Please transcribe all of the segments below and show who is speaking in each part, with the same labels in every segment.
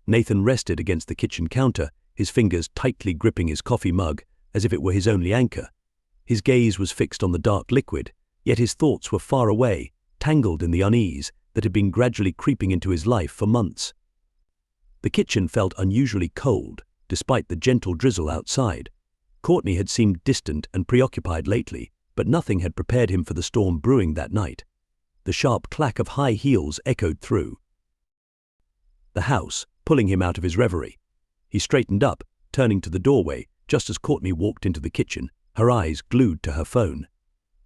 Speaker 1: Nathan rested against the kitchen counter, his fingers tightly gripping his coffee mug as if it were his only anchor. His gaze was fixed on the dark liquid, yet his thoughts were far away, tangled in the unease that had been gradually creeping into his life for months. The kitchen felt unusually cold, despite the gentle drizzle outside. Courtney had seemed distant and preoccupied lately, but nothing had prepared him for the storm brewing that night. The sharp clack of high heels echoed through the house, pulling him out of his reverie. He straightened up, turning to the doorway, just as Courtney walked into the kitchen, her eyes glued to her phone.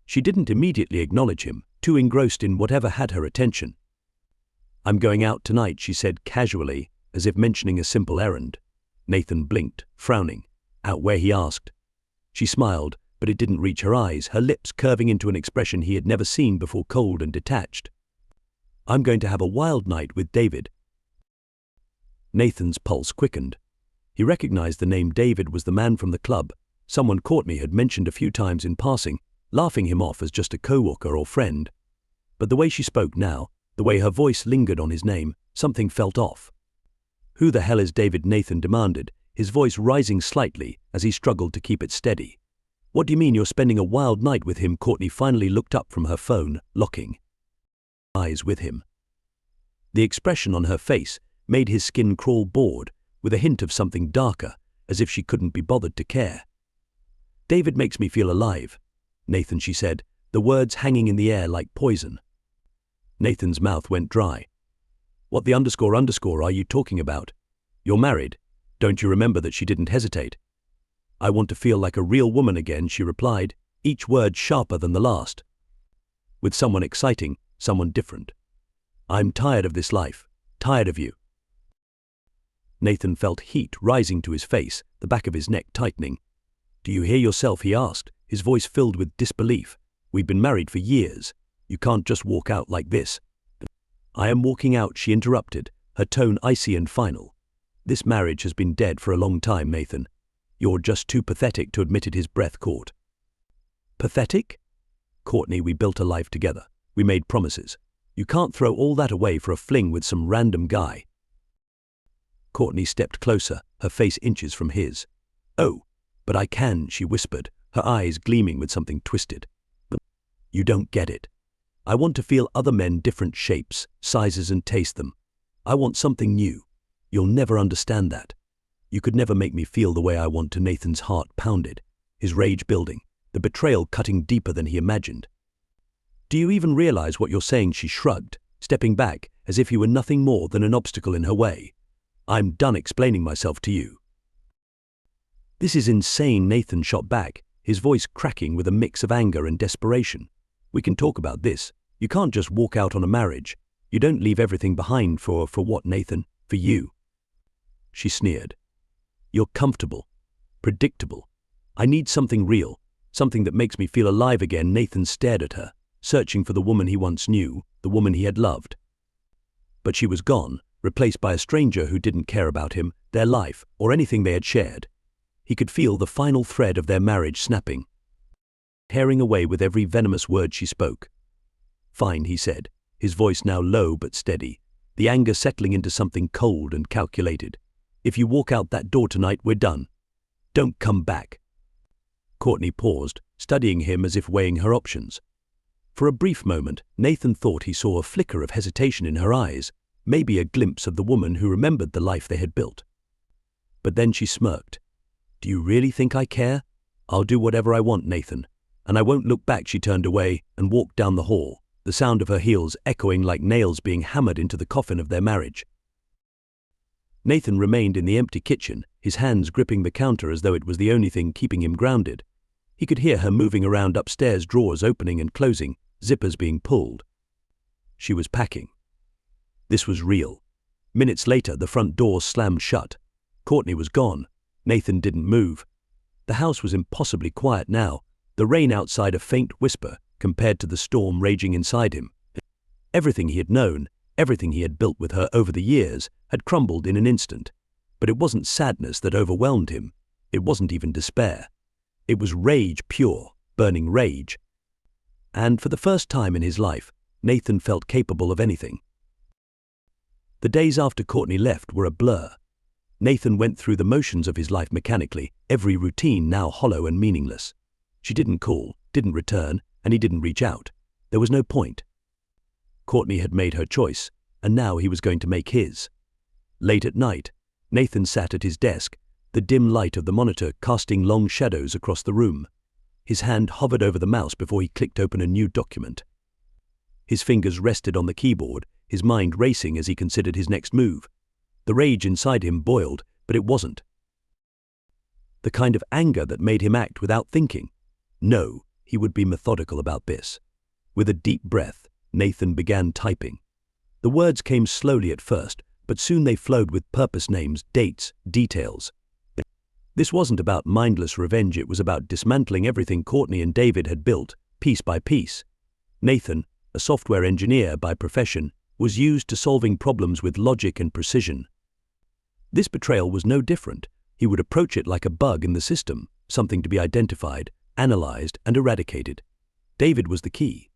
Speaker 1: She didn't immediately acknowledge him, too engrossed in whatever had her attention. "I'm going out tonight," she said casually, as if mentioning a simple errand. Nathan blinked, frowning. "Out where?" he asked. She smiled, but it didn't reach her eyes, her lips curving into an expression he had never seen before, cold and detached. "I'm going to have a wild night with David." Nathan's pulse quickened. He recognized the name. David was the man from the club, someone Courtney had mentioned a few times in passing, laughing him off as just a co-worker or friend. But the way she spoke now, the way her voice lingered on his name, something felt off. "Who the hell is David?" Nathan demanded, his voice rising slightly as he struggled to keep it steady. "What do you mean you're spending a wild night with him?" Courtney finally looked up from her phone, locking eyes with him. The expression on her face made his skin crawl, bored, with a hint of something darker, as if she couldn't be bothered to care. "David makes me feel alive, Nathan," she said, the words hanging in the air like poison. Nathan's mouth went dry. "What the __ are you talking about? You're married. Don't you remember that?" She didn't hesitate. "I want to feel like a real woman again," she replied, each word sharper than the last. "With someone exciting, someone different. I'm tired of this life, tired of you." Nathan felt heat rising to his face, the back of his neck tightening. "Do you hear yourself?" he asked, his voice filled with disbelief. "We've been married for years. You can't just walk out like this." "I am walking out," she interrupted, her tone icy and final. "This marriage has been dead for a long time, Nathan. You're just too pathetic to admit it." His breath caught. "Pathetic?" "Courtney, we built a life together. We made promises. You can't throw all that away for a fling with some random guy." Courtney stepped closer, her face inches from his. "Oh, but I can," she whispered, her eyes gleaming with something twisted. "You don't get it. I want to feel other men, different shapes, sizes, and taste them. I want something new. You'll never understand that. You could never make me feel the way I want to." Nathan's heart pounded, his rage building, the betrayal cutting deeper than he imagined. "Do you even realize what you're saying?" She shrugged, stepping back as if he were nothing more than an obstacle in her way. "I'm done explaining myself to you." "This is insane," Nathan shot back, his voice cracking with a mix of anger and desperation. "We can talk about this. You can't just walk out on a marriage. You don't leave everything behind for what, Nathan? For you." She sneered. "You're comfortable, predictable. I need something real, something that makes me feel alive again." Nathan stared at her, searching for the woman he once knew, the woman he had loved. But she was gone, replaced by a stranger who didn't care about him, their life, or anything they had shared. He could feel the final thread of their marriage snapping, tearing away with every venomous word she spoke. "Fine," he said, his voice now low but steady, the anger settling into something cold and calculated. "If you walk out that door tonight, we're done. Don't come back." Courtney paused, studying him as if weighing her options. For a brief moment, Nathan thought he saw a flicker of hesitation in her eyes, maybe a glimpse of the woman who remembered the life they had built. But then she smirked. "Do you really think I care? I'll do whatever I want, Nathan, and I won't look back." She turned away and walked down the hall, the sound of her heels echoing like nails being hammered into the coffin of their marriage. Nathan remained in the empty kitchen, his hands gripping the counter as though it was the only thing keeping him grounded. He could hear her moving around upstairs, drawers opening and closing, zippers being pulled. She was packing. This was real. Minutes later, the front door slammed shut. Courtney was gone. Nathan didn't move. The house was impossibly quiet now, the rain outside a faint whisper compared to the storm raging inside him. Everything he had known, everything he had built with her over the years, had crumbled in an instant. But it wasn't sadness that overwhelmed him. It wasn't even despair. It was rage, pure, burning rage. And for the first time in his life, Nathan felt capable of anything. The days after Courtney left were a blur. Nathan went through the motions of his life mechanically, every routine now hollow and meaningless. She didn't call, didn't return, and he didn't reach out. There was no point. Courtney had made her choice, and now he was going to make his. Late at night, Nathan sat at his desk, the dim light of the monitor casting long shadows across the room. His hand hovered over the mouse before he clicked open a new document. His fingers rested on the keyboard, his mind racing as he considered his next move. The rage inside him boiled, but it wasn't the kind of anger that made him act without thinking. No, he would be methodical about this. With a deep breath, Nathan began typing. The words came slowly at first, but soon they flowed with purpose, names, dates, details. This wasn't about mindless revenge, it was about dismantling everything Courtney and David had built, piece by piece. Nathan, a software engineer by profession, was used to solving problems with logic and precision. This betrayal was no different. He would approach it like a bug in the system, something to be identified, analyzed, and eradicated. David was the key.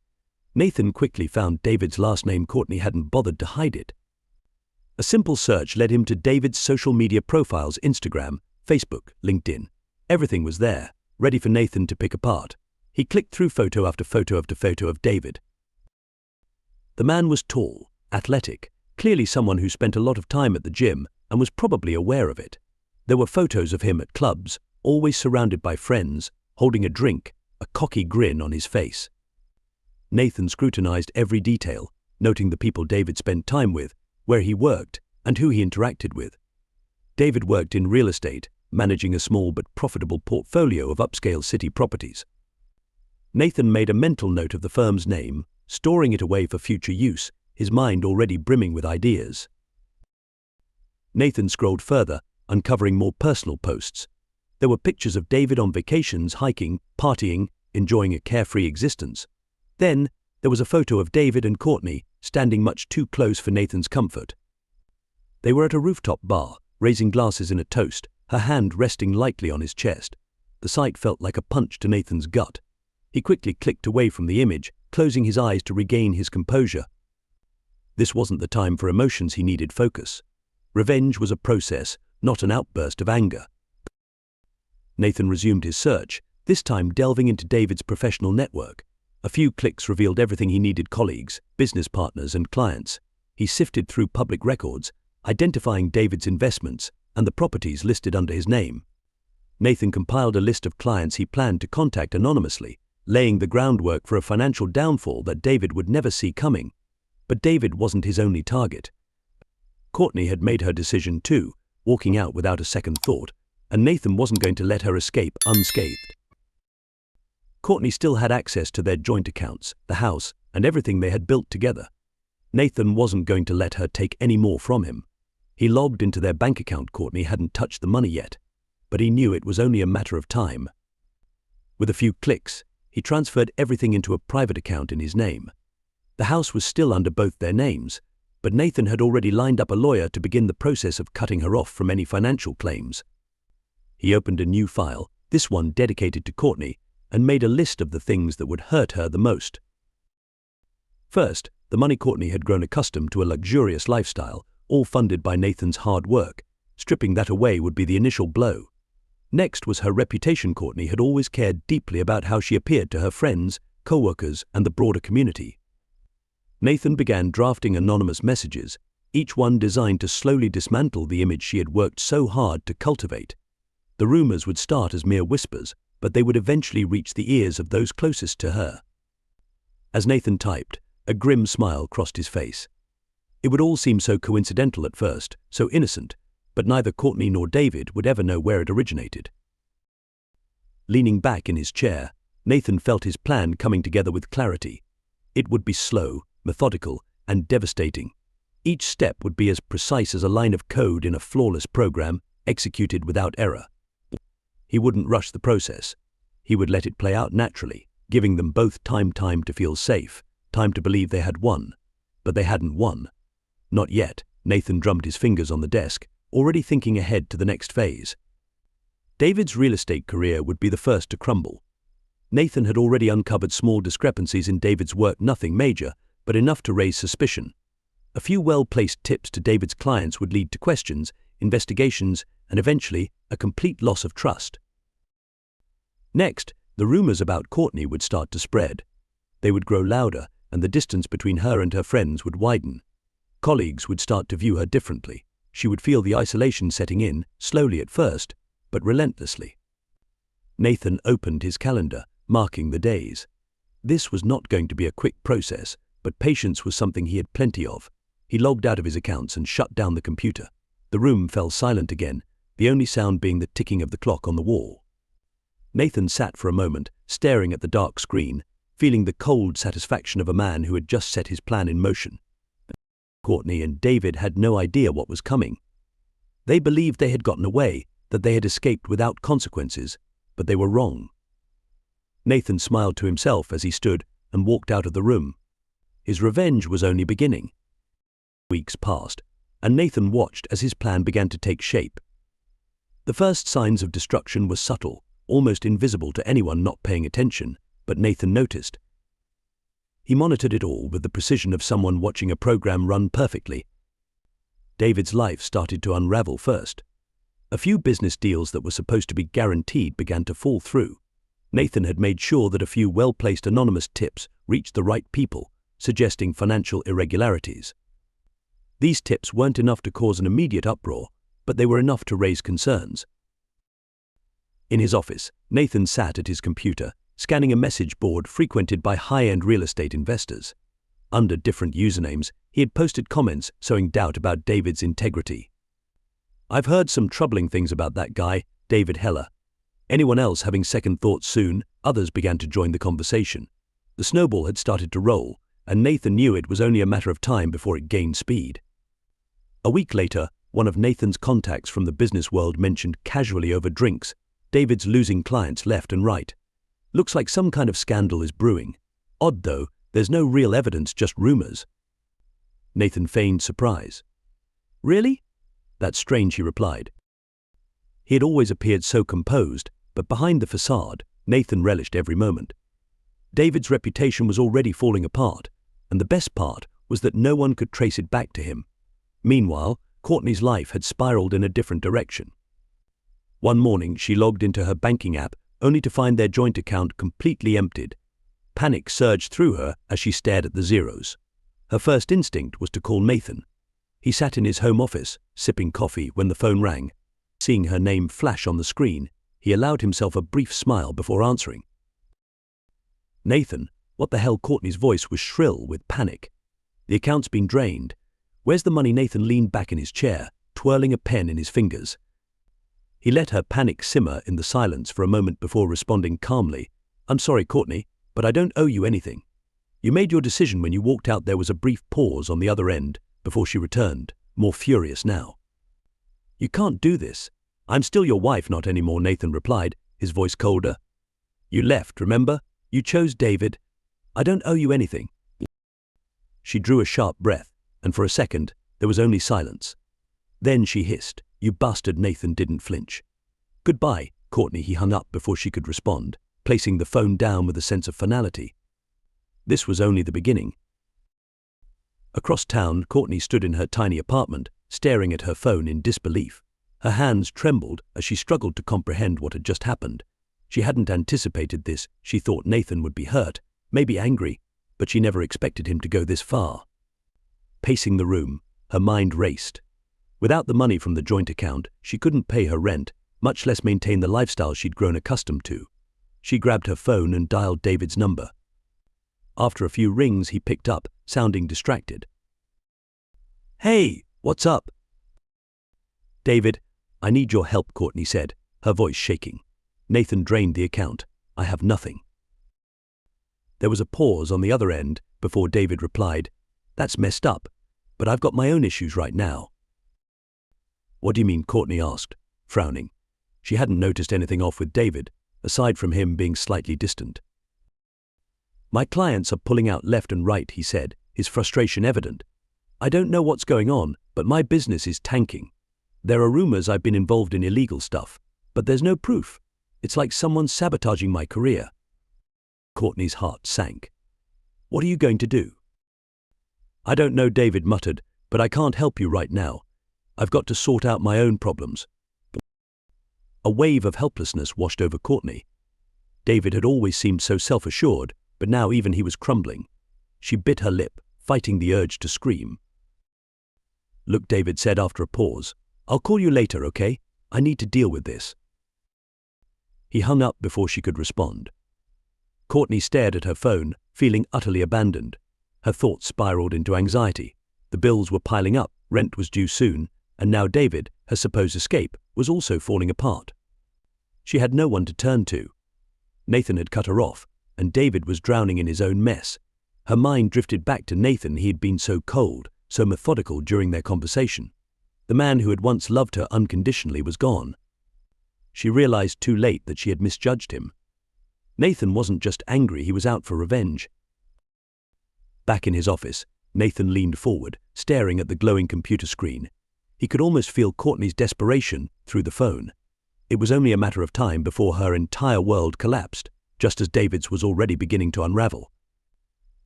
Speaker 1: Nathan quickly found David's last name. Courtney hadn't bothered to hide it. A simple search led him to David's social media profiles: Instagram, Facebook, LinkedIn. Everything was there, ready for Nathan to pick apart. He clicked through photo after photo after photo of David. The man was tall, athletic, clearly someone who spent a lot of time at the gym and was probably aware of it. There were photos of him at clubs, always surrounded by friends, holding a drink, a cocky grin on his face. Nathan scrutinized every detail, noting the people David spent time with, where he worked, and who he interacted with. David worked in real estate, managing a small but profitable portfolio of upscale city properties. Nathan made a mental note of the firm's name, storing it away for future use, his mind already brimming with ideas. Nathan scrolled further, uncovering more personal posts. There were pictures of David on vacations, hiking, partying, enjoying a carefree existence. Then, there was a photo of David and Courtney, standing much too close for Nathan's comfort. They were at a rooftop bar, raising glasses in a toast, her hand resting lightly on his chest. The sight felt like a punch to Nathan's gut. He quickly clicked away from the image, closing his eyes to regain his composure. This wasn't the time for emotions, he needed focus. Revenge was a process, not an outburst of anger. Nathan resumed his search, this time delving into David's professional network. A few clicks revealed everything he needed: colleagues, business partners, and clients. He sifted through public records, identifying David's investments and the properties listed under his name. Nathan compiled a list of clients he planned to contact anonymously, laying the groundwork for a financial downfall that David would never see coming. But David wasn't his only target. Courtney had made her decision too, walking out without a second thought, and Nathan wasn't going to let her escape unscathed. Courtney still had access to their joint accounts, the house, and everything they had built together. Nathan wasn't going to let her take any more from him. He logged into their bank account. Courtney hadn't touched the money yet, but he knew it was only a matter of time. With a few clicks, he transferred everything into a private account in his name. The house was still under both their names, but Nathan had already lined up a lawyer to begin the process of cutting her off from any financial claims. He opened a new file, this one dedicated to Courtney, and made a list of the things that would hurt her the most. First, the money. Courtney had grown accustomed to a luxurious lifestyle, all funded by Nathan's hard work. Stripping that away would be the initial blow. Next was her reputation. Courtney had always cared deeply about how she appeared to her friends, co-workers, and the broader community. Nathan began drafting anonymous messages, each one designed to slowly dismantle the image she had worked so hard to cultivate. The rumors would start as mere whispers, but they would eventually reach the ears of those closest to her. As Nathan typed, a grim smile crossed his face. It would all seem so coincidental at first, so innocent, but neither Courtney nor David would ever know where it originated. Leaning back in his chair, Nathan felt his plan coming together with clarity. It would be slow, methodical, and devastating. Each step would be as precise as a line of code in a flawless program, executed without error. He wouldn't rush the process. He would let it play out naturally, giving them both time to feel safe, time to believe they had won. But they hadn't won. Not yet. Nathan drummed his fingers on the desk, already thinking ahead to the next phase. David's real estate career would be the first to crumble. Nathan had already uncovered small discrepancies in David's work, nothing major, but enough to raise suspicion. A few well-placed tips to David's clients would lead to questions, investigations, and eventually a complete loss of trust. Next, the rumors about Courtney would start to spread. They would grow louder, and the distance between her and her friends would widen. Colleagues would start to view her differently. She would feel the isolation setting in, slowly at first, but relentlessly. Nathan opened his calendar, marking the days. This was not going to be a quick process, but patience was something he had plenty of. He logged out of his accounts and shut down the computer. The room fell silent again, the only sound being the ticking of the clock on the wall. Nathan sat for a moment, staring at the dark screen, feeling the cold satisfaction of a man who had just set his plan in motion. Courtney and David had no idea what was coming. They believed they had gotten away, that they had escaped without consequences, but they were wrong. Nathan smiled to himself as he stood and walked out of the room. His revenge was only beginning. Weeks passed, and Nathan watched as his plan began to take shape. The first signs of destruction were subtle, almost invisible to anyone not paying attention, but Nathan noticed. He monitored it all with the precision of someone watching a program run perfectly. David's life started to unravel first. A few business deals that were supposed to be guaranteed began to fall through. Nathan had made sure that a few well-placed anonymous tips reached the right people, suggesting financial irregularities. These tips weren't enough to cause an immediate uproar, but they were enough to raise concerns. In his office, Nathan sat at his computer, scanning a message board frequented by high-end real estate investors. Under different usernames, he had posted comments sowing doubt about David's integrity. "I've heard some troubling things about that guy, David Heller." Anyone else having second thoughts soon, others began to join the conversation. The snowball had started to roll, and Nathan knew it was only a matter of time before it gained speed. A week later, one of Nathan's contacts from the business world mentioned casually over drinks, "David's losing clients left and right. Looks like some kind of scandal is brewing. Odd though, there's no real evidence, just rumors." Nathan feigned surprise. "Really? That's strange," he replied. He had always appeared so composed, but behind the facade, Nathan relished every moment. David's reputation was already falling apart, and the best part was that no one could trace it back to him. Meanwhile, Courtney's life had spiraled in a different direction. One morning, she logged into her banking app only to find their joint account completely emptied. Panic surged through her as she stared at the zeros. Her first instinct was to call Nathan. He sat in his home office, sipping coffee, when the phone rang. Seeing her name flash on the screen, he allowed himself a brief smile before answering. "Nathan, what the hell?" Courtney's voice was shrill with panic. "The account's been drained. Where's the money?" Nathan leaned back in his chair, twirling a pen in his fingers. He let her panic simmer in the silence for a moment before responding calmly. "I'm sorry, Courtney, but I don't owe you anything." "You made your decision when you walked out." There was a brief pause on the other end before she returned, more furious now. "You can't do this. I'm still your wife." "Not anymore," Nathan replied, his voice colder. "You left, remember? You chose David. I don't owe you anything." She drew a sharp breath, and for a second, there was only silence. Then she hissed, "You bastard." Nathan didn't flinch. "Goodbye, Courtney." He hung up before she could respond, placing the phone down with a sense of finality. This was only the beginning. Across town, Courtney stood in her tiny apartment, staring at her phone in disbelief. Her hands trembled as she struggled to comprehend what had just happened. She hadn't anticipated this. She thought Nathan would be hurt, maybe angry, but she never expected him to go this far. Pacing the room, her mind raced. Without the money from the joint account, she couldn't pay her rent, much less maintain the lifestyle she'd grown accustomed to. She grabbed her phone and dialed David's number. After a few rings, he picked up, sounding distracted. "Hey, what's up?" "David, I need your help," Courtney said, her voice shaking. "Nathan drained the account. I have nothing." There was a pause on the other end before David replied, "That's messed up, but I've got my own issues right now." "What do you mean?" Courtney asked, frowning. She hadn't noticed anything off with David, aside from him being slightly distant. "My clients are pulling out left and right," he said, his frustration evident. "I don't know what's going on, but my business is tanking. There are rumors I've been involved in illegal stuff, but there's no proof. It's like someone's sabotaging my career." Courtney's heart sank. "What are you going to do?" I don't know, David muttered, but I can't help you right now. I've got to sort out my own problems. A wave of helplessness washed over Courtney. David had always seemed so self-assured, but now even he was crumbling. She bit her lip, fighting the urge to scream. Look, David said after a pause, I'll call you later, okay? I need to deal with this. He hung up before she could respond. Courtney stared at her phone, feeling utterly abandoned. Her thoughts spiraled into anxiety. The bills were piling up, rent was due soon, and now David, her supposed escape, was also falling apart. She had no one to turn to. Nathan had cut her off, and David was drowning in his own mess. Her mind drifted back to Nathan. He had been so cold, so methodical during their conversation. The man who had once loved her unconditionally was gone. She realized too late that she had misjudged him. Nathan wasn't just angry, he was out for revenge. Back in his office, Nathan leaned forward, staring at the glowing computer screen. He could almost feel Courtney's desperation through the phone. It was only a matter of time before her entire world collapsed, just as David's was already beginning to unravel.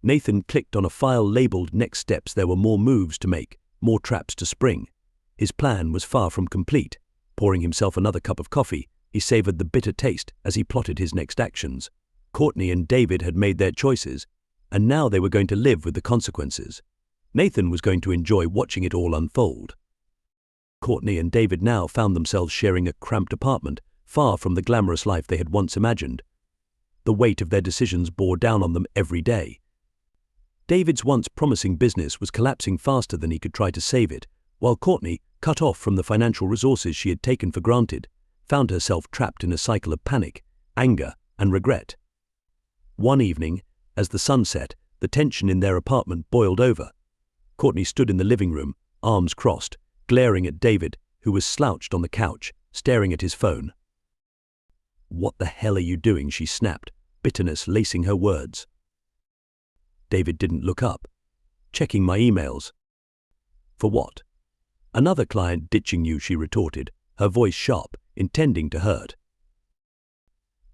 Speaker 1: Nathan clicked on a file labeled Next Steps. There were more moves to make, more traps to spring. His plan was far from complete. Pouring himself another cup of coffee, he savored the bitter taste as he plotted his next actions. Courtney and David had made their choices, and now they were going to live with the consequences. Nathan was going to enjoy watching it all unfold. Courtney and David now found themselves sharing a cramped apartment, far from the glamorous life they had once imagined. The weight of their decisions bore down on them every day. David's once promising business was collapsing faster than he could try to save it, while Courtney, cut off from the financial resources she had taken for granted, found herself trapped in a cycle of panic, anger, and regret. One evening, as the sun set, the tension in their apartment boiled over. Courtney stood in the living room, arms crossed, glaring at David, who was slouched on the couch, staring at his phone. "What the hell are you doing?" she snapped, bitterness lacing her words. David didn't look up. "Checking my emails." "For what?" "Another client ditching you," she retorted, her voice sharp, intending to hurt.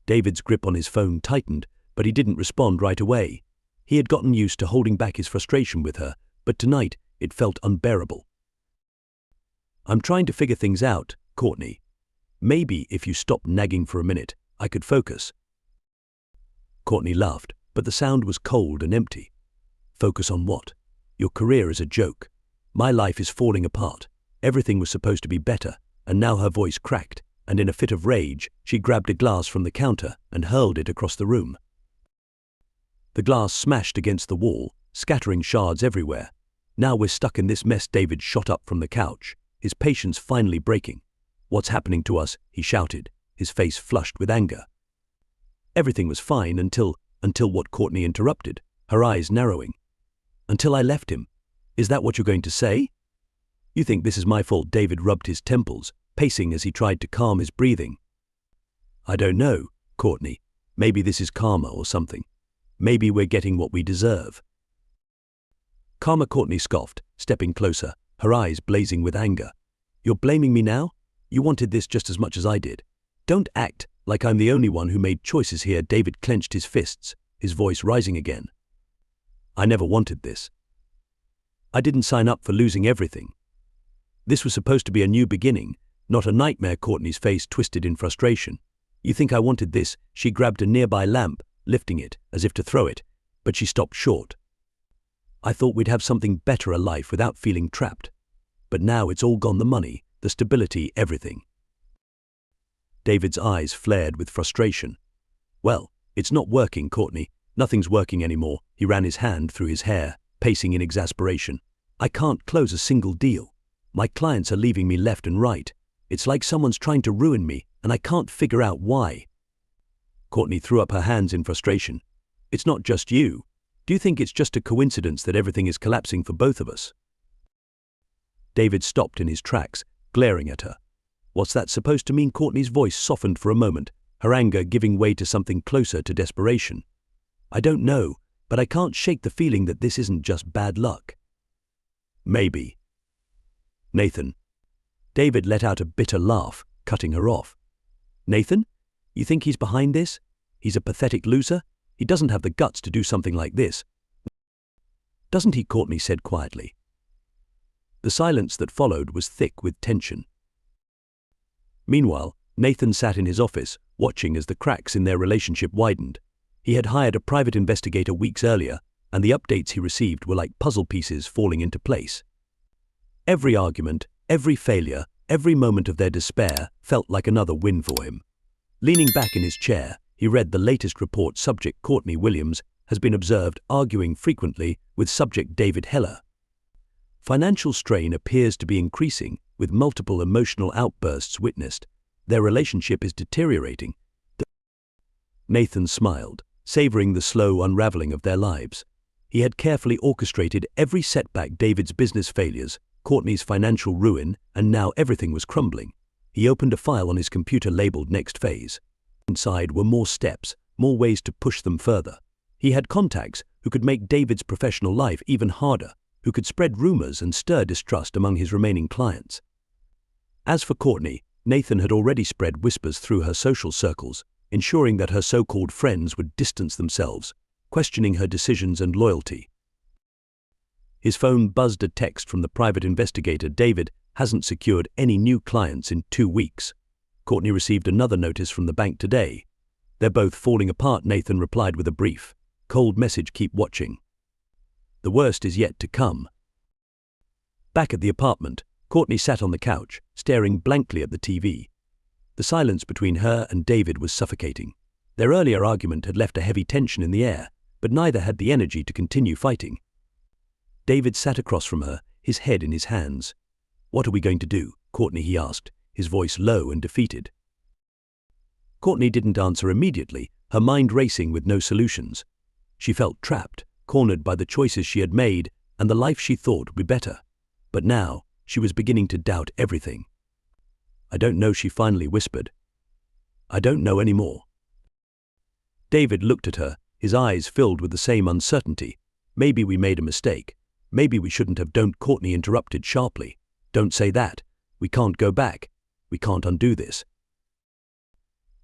Speaker 1: David's grip on his phone tightened, but he didn't respond right away. He had gotten used to holding back his frustration with her, but tonight it felt unbearable. "I'm trying to figure things out, Courtney. Maybe if you stopped nagging for a minute, I could focus." Courtney laughed, but the sound was cold and empty. "Focus on what? Your career is a joke. My life is falling apart. Everything was supposed to be better," and now her voice cracked, and in a fit of rage, she grabbed a glass from the counter and hurled it across the room. The glass smashed against the wall, scattering shards everywhere. "Now we're stuck in this mess." David shot up from the couch, his patience finally breaking. "What's happening to us?" he shouted, his face flushed with anger. Everything was fine until what? Courtney interrupted, her eyes narrowing. "Until I left him. Is that what you're going to say?" "You think this is my fault?" David rubbed his temples, pacing as he tried to calm his breathing. "I don't know, Courtney. Maybe this is karma or something. Maybe we're getting what we deserve." "Karma?" Courtney scoffed, stepping closer, her eyes blazing with anger. "You're blaming me now? You wanted this just as much as I did. Don't act like I'm the only one who made choices here." David clenched his fists, his voice rising again. "I never wanted this. I didn't sign up for losing everything. This was supposed to be a new beginning, not a nightmare." Courtney's face twisted in frustration. "You think I wanted this?" She grabbed a nearby lamp, lifting it as if to throw it, but she stopped short. "I thought we'd have something better, a life without feeling trapped. But now it's all gone, the money, the stability, everything." David's eyes flared with frustration. "Well, it's not working, Courtney. Nothing's working anymore." He ran his hand through his hair, pacing in exasperation. "I can't close a single deal. My clients are leaving me left and right. It's like someone's trying to ruin me, and I can't figure out why." Courtney threw up her hands in frustration. "It's not just you. Do you think it's just a coincidence that everything is collapsing for both of us?" David stopped in his tracks, glaring at her. "What's that supposed to mean?" Courtney's voice softened for a moment, her anger giving way to something closer to desperation. "I don't know, but I can't shake the feeling that this isn't just bad luck." "Maybe." "Nathan." David let out a bitter laugh, cutting her off. "Nathan? You think he's behind this? He's a pathetic loser. He doesn't have the guts to do something like this." Doesn't he? Courtney said quietly. The silence that followed was thick with tension. Meanwhile, Nathan sat in his office, watching as the cracks in their relationship widened. He had hired a private investigator weeks earlier, and the updates he received were like puzzle pieces falling into place. Every argument, every failure, every moment of their despair felt like another win for him. Leaning back in his chair, he read the latest report. Subject Courtney Williams has been observed arguing frequently with subject David Heller. Financial strain appears to be increasing, with multiple emotional outbursts witnessed. Their relationship is deteriorating. Nathan smiled, savoring the slow unraveling of their lives. He had carefully orchestrated every setback: David's business failures, Courtney's financial ruin, and now everything was crumbling. He opened a file on his computer labeled Next Phase. Inside were more steps, more ways to push them further. He had contacts who could make David's professional life even harder, who could spread rumors and stir distrust among his remaining clients. As for Courtney, Nathan had already spread whispers through her social circles, ensuring that her so-called friends would distance themselves, questioning her decisions and loyalty. His phone buzzed a text from the private investigator. David hasn't secured any new clients in 2 weeks. Courtney received another notice from the bank today. They're both falling apart. Nathan replied with a brief, cold message: keep watching. The worst is yet to come. Back at the apartment, Courtney sat on the couch, staring blankly at the TV. The silence between her and David was suffocating. Their earlier argument had left a heavy tension in the air, but neither had the energy to continue fighting. David sat across from her, his head in his hands. What are we going to do, Courtney? He asked, his voice low and defeated. Courtney didn't answer immediately, her mind racing with no solutions. She felt trapped, cornered by the choices she had made and the life she thought would be better. But now, she was beginning to doubt everything. I don't know, she finally whispered. I don't know anymore. David looked at her, his eyes filled with the same uncertainty. Maybe we made a mistake. Maybe we shouldn't have. Don't, Courtney interrupted sharply. Don't say that. We can't go back. We can't undo this.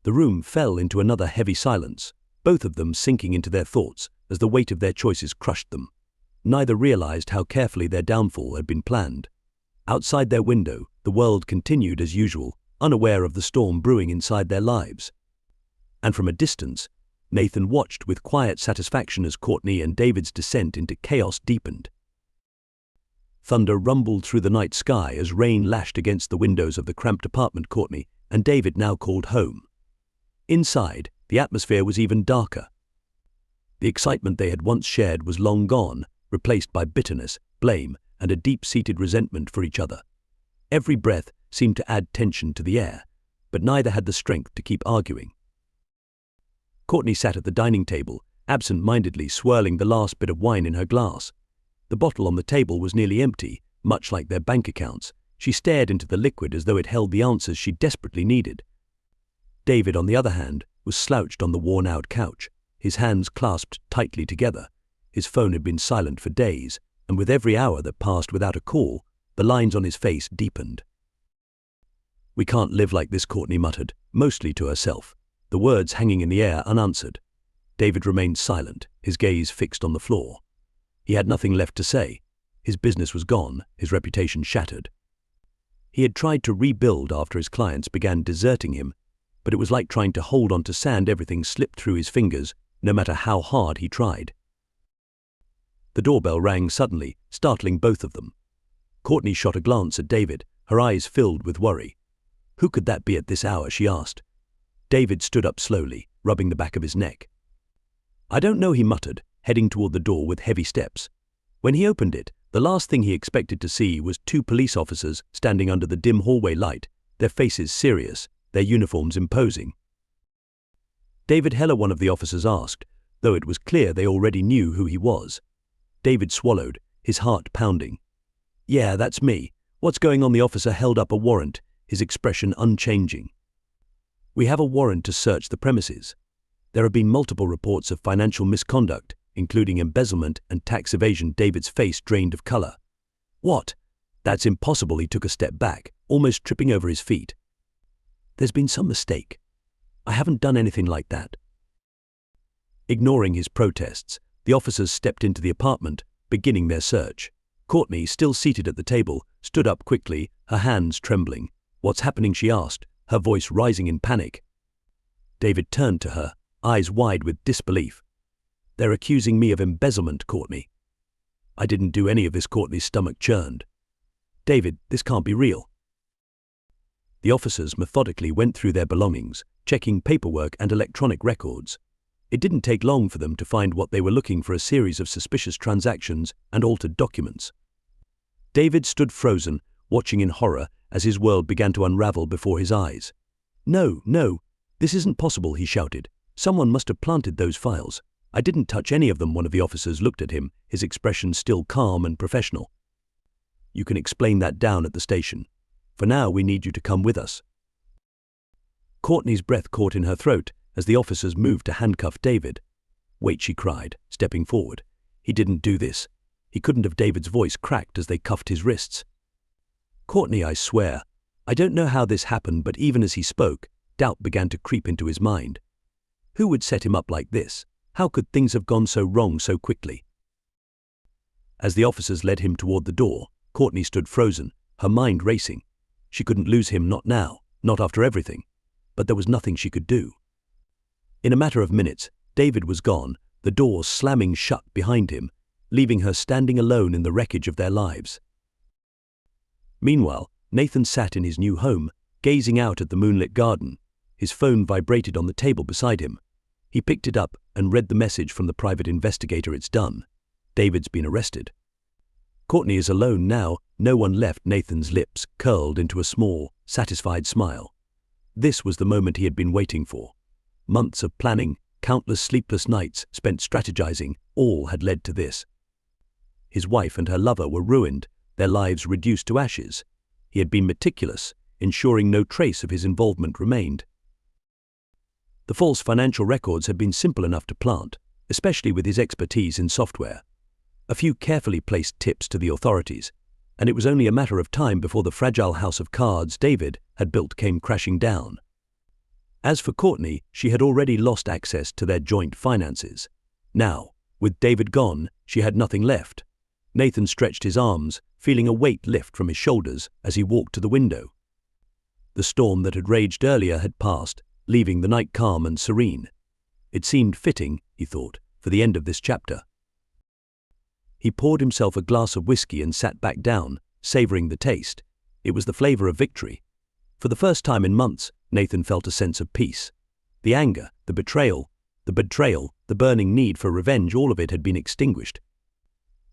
Speaker 1: The room fell into another heavy silence, both of them sinking into their thoughts as the weight of their choices crushed them. Neither realized how carefully their downfall had been planned. Outside their window, the world continued as usual, unaware of the storm brewing inside their lives. And from a distance, Nathan watched with quiet satisfaction as Courtney and David's descent into chaos deepened. Thunder rumbled through the night sky as rain lashed against the windows of the cramped apartment Courtney and David now called home. Inside, the atmosphere was even darker. The excitement they had once shared was long gone, replaced by bitterness, blame, and a deep-seated resentment for each other. Every breath seemed to add tension to the air, but neither had the strength to keep arguing. Courtney sat at the dining table, absent-mindedly swirling the last bit of wine in her glass. The bottle on the table was nearly empty, much like their bank accounts. She stared into the liquid as though it held the answers she desperately needed. David, on the other hand, was slouched on the worn-out couch, his hands clasped tightly together. His phone had been silent for days, and with every hour that passed without a call, the lines on his face deepened. We can't live like this, Courtney muttered, mostly to herself, the words hanging in the air unanswered. David remained silent, his gaze fixed on the floor. He had nothing left to say. His business was gone, his reputation shattered. He had tried to rebuild after his clients began deserting him, but it was like trying to hold on to sand. Everything slipped through his fingers, no matter how hard he tried. The doorbell rang suddenly, startling both of them. Courtney shot a glance at David, her eyes filled with worry. Who could that be at this hour, she asked. David stood up slowly, rubbing the back of his neck. I don't know, he muttered, heading toward the door with heavy steps. When he opened it, the last thing he expected to see was 2 police officers standing under the dim hallway light, their faces serious, their uniforms imposing. David Heller, one of the officers asked, though it was clear they already knew who he was. David swallowed, his heart pounding. Yeah, that's me. What's going on? The officer held up a warrant, his expression unchanging. We have a warrant to search the premises. There have been multiple reports of financial misconduct, including embezzlement and tax evasion. David's face drained of color. What? That's impossible. He took a step back, almost tripping over his feet. There's been some mistake. I haven't done anything like that. Ignoring his protests, the officers stepped into the apartment, beginning their search. Courtney, still seated at the table, stood up quickly, her hands trembling. "What's happening?" she asked, her voice rising in panic. David turned to her, eyes wide with disbelief. "They're accusing me of embezzlement, Courtney." "I didn't do any of this." Courtney's stomach churned. "David, this can't be real." The officers methodically went through their belongings, checking paperwork and electronic records. It didn't take long for them to find what they were looking for: a series of suspicious transactions and altered documents. David stood frozen, watching in horror as his world began to unravel before his eyes. "No, no, this isn't possible," he shouted. "Someone must have planted those files. I didn't touch any of them." One of the officers looked at him, his expression still calm and professional. "You can explain that down at the station. For now, we need you to come with us." Courtney's breath caught in her throat as the officers moved to handcuff David. "Wait," she cried, stepping forward. "He didn't do this. He couldn't have." David's voice cracked as they cuffed his wrists. "Courtney, I swear, I don't know how this happened." But even as he spoke, doubt began to creep into his mind. Who would set him up like this? How could things have gone so wrong so quickly? As the officers led him toward the door, Courtney stood frozen, her mind racing. She couldn't lose him, not now, not after everything. But there was nothing she could do. In a matter of minutes, David was gone, the door slamming shut behind him, leaving her standing alone in the wreckage of their lives. Meanwhile, Nathan sat in his new home, gazing out at the moonlit garden. His phone vibrated on the table beside him. He picked it up and read the message from the private investigator. "It's done. David's been arrested." "Courtney is alone now, no one left." Nathan's lips curled into a small, satisfied smile. This was the moment he had been waiting for. Months of planning, countless sleepless nights spent strategizing, all had led to this. His wife and her lover were ruined, their lives reduced to ashes. He had been meticulous, ensuring no trace of his involvement remained. The false financial records had been simple enough to plant, especially with his expertise in software. A few carefully placed tips to the authorities, and it was only a matter of time before the fragile house of cards David had built came crashing down. As for Courtney, she had already lost access to their joint finances. Now, with David gone, she had nothing left. Nathan stretched his arms, feeling a weight lift from his shoulders as he walked to the window. The storm that had raged earlier had passed, leaving the night calm and serene. It seemed fitting, he thought, for the end of this chapter. He poured himself a glass of whiskey and sat back down, savoring the taste. It was the flavor of victory. For the first time in months, Nathan felt a sense of peace. The anger, the betrayal, the burning need for revenge, all of it had been extinguished.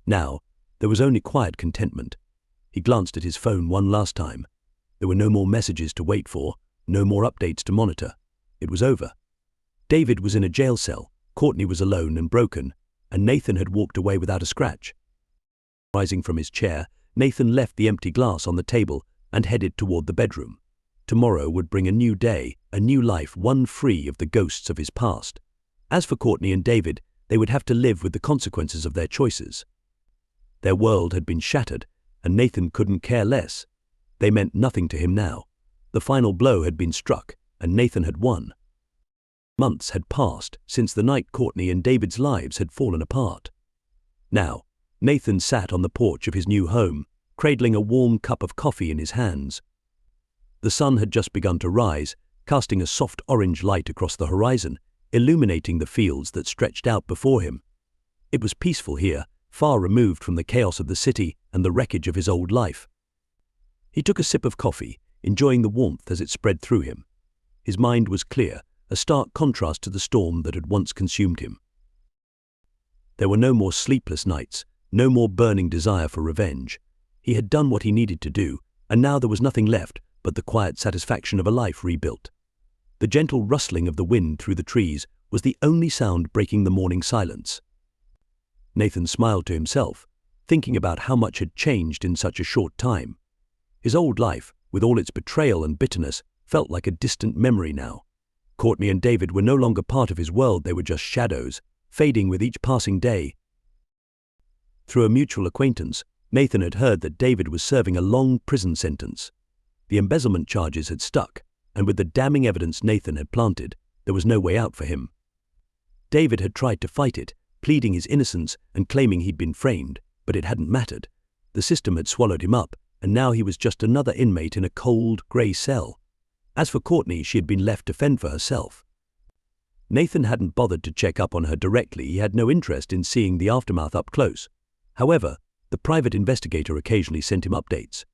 Speaker 1: Now, there was only quiet contentment. He glanced at his phone one last time. There were no more messages to wait for, no more updates to monitor. It was over. David was in a jail cell, Courtney was alone and broken, and Nathan had walked away without a scratch. Rising from his chair, Nathan left the empty glass on the table and headed toward the bedroom. Tomorrow would bring a new day, a new life, one free of the ghosts of his past. As for Courtney and David, they would have to live with the consequences of their choices. Their world had been shattered, and Nathan couldn't care less. They meant nothing to him now. The final blow had been struck, and Nathan had won. Months had passed since the night Courtney and David's lives had fallen apart. Now, Nathan sat on the porch of his new home, cradling a warm cup of coffee in his hands. The sun had just begun to rise, casting a soft orange light across the horizon, illuminating the fields that stretched out before him. It was peaceful here, far removed from the chaos of the city and the wreckage of his old life. He took a sip of coffee, enjoying the warmth as it spread through him. His mind was clear, a stark contrast to the storm that had once consumed him. There were no more sleepless nights, no more burning desire for revenge. He had done what he needed to do, and now there was nothing left but the quiet satisfaction of a life rebuilt. The gentle rustling of the wind through the trees was the only sound breaking the morning silence. Nathan smiled to himself, thinking about how much had changed in such a short time. His old life, with all its betrayal and bitterness, felt like a distant memory now. Courtney and David were no longer part of his world, they were just shadows, fading with each passing day. Through a mutual acquaintance, Nathan had heard that David was serving a long prison sentence. The embezzlement charges had stuck, and with the damning evidence Nathan had planted, there was no way out for him. David had tried to fight it, pleading his innocence and claiming he'd been framed. but it hadn't mattered. The system had swallowed him up, and now he was just another inmate in a cold, grey cell. As for Courtney, she had been left to fend for herself. Nathan hadn't bothered to check up on her directly. He had no interest in seeing the aftermath up close. However, the private investigator occasionally sent him updates.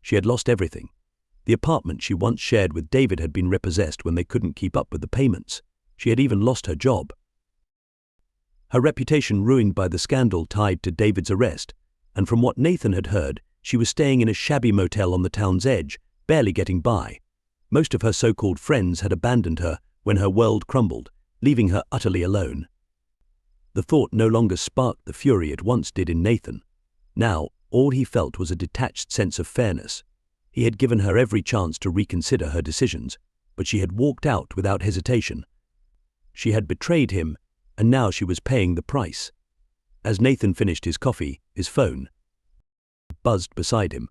Speaker 1: She had lost everything. The apartment she once shared with David had been repossessed when they couldn't keep up with the payments. She had even lost her job. Her reputation ruined by the scandal tied to David's arrest, and from what Nathan had heard, she was staying in a shabby motel on the town's edge, barely getting by. Most of her so-called friends had abandoned her when her world crumbled, leaving her utterly alone. The thought no longer sparked the fury it once did in Nathan. Now, all he felt was a detached sense of fairness. He had given her every chance to reconsider her decisions, but she had walked out without hesitation. She had betrayed him, and now she was paying the price. As Nathan finished his coffee, his phone buzzed beside him.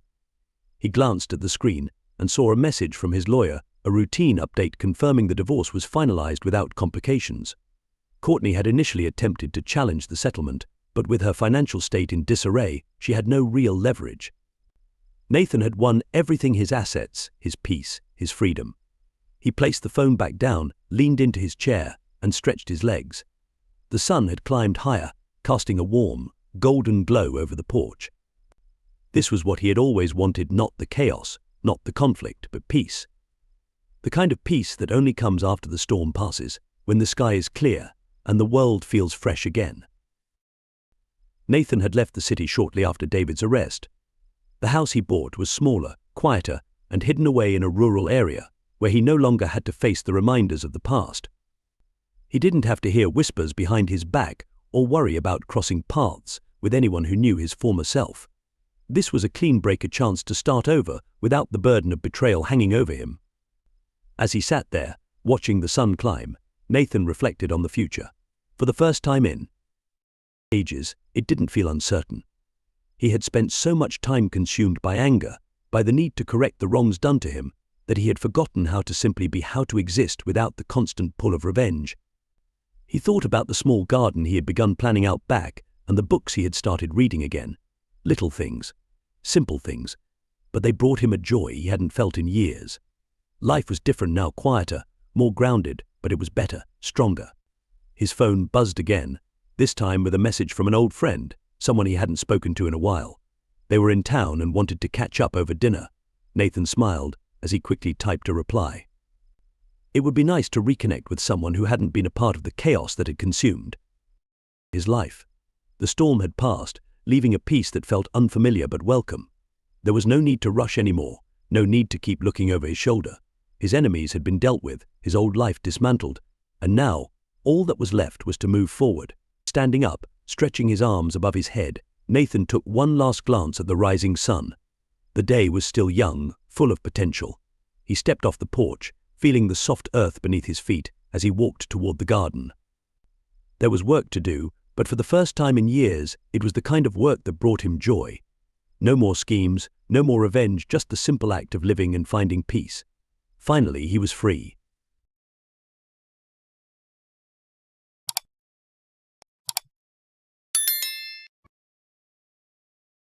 Speaker 1: He glanced at the screen and saw a message from his lawyer, a routine update confirming the divorce was finalized without complications. Courtney had initially attempted to challenge the settlement, but with her financial state in disarray, she had no real leverage. Nathan had won everything: his assets, his peace, his freedom. He placed the phone back down, leaned into his chair, and stretched his legs. The sun had climbed higher, casting a warm, golden glow over the porch. This was what he had always wanted: not the chaos, not the conflict, but peace. The kind of peace that only comes after the storm passes, when the sky is clear and the world feels fresh again. Nathan had left the city shortly after David's arrest. The house he bought was smaller, quieter, and hidden away in a rural area, where he no longer had to face the reminders of the past. He didn't have to hear whispers behind his back or worry about crossing paths with anyone who knew his former self. This was a clean break, a chance to start over without the burden of betrayal hanging over him. As he sat there, watching the sun climb, Nathan reflected on the future. For the first time in ages, it didn't feel uncertain. He had spent so much time consumed by anger, by the need to correct the wrongs done to him, that he had forgotten how to simply be, how to exist without the constant pull of revenge. He thought about the small garden he had begun planning out back and the books he had started reading again. Little things, simple things, but they brought him a joy he hadn't felt in years. Life was different now, quieter, more grounded, but it was better, stronger. His phone buzzed again, this time with a message from an old friend, someone he hadn't spoken to in a while. They were in town and wanted to catch up over dinner. Nathan smiled as he quickly typed a reply. It would be nice to reconnect with someone who hadn't been a part of the chaos that had consumed his life. The storm had passed, leaving a peace that felt unfamiliar but welcome. There was no need to rush anymore, no need to keep looking over his shoulder. His enemies had been dealt with, his old life dismantled, and now all that was left was to move forward. Standing up, stretching his arms above his head, Nathan took one last glance at the rising sun. The day was still young, full of potential. He stepped off the porch, feeling the soft earth beneath his feet as he walked toward the garden. There was work to do, but for the first time in years, it was the kind of work that brought him joy. No more schemes, no more revenge, just the simple act of living and finding peace. Finally, he was free.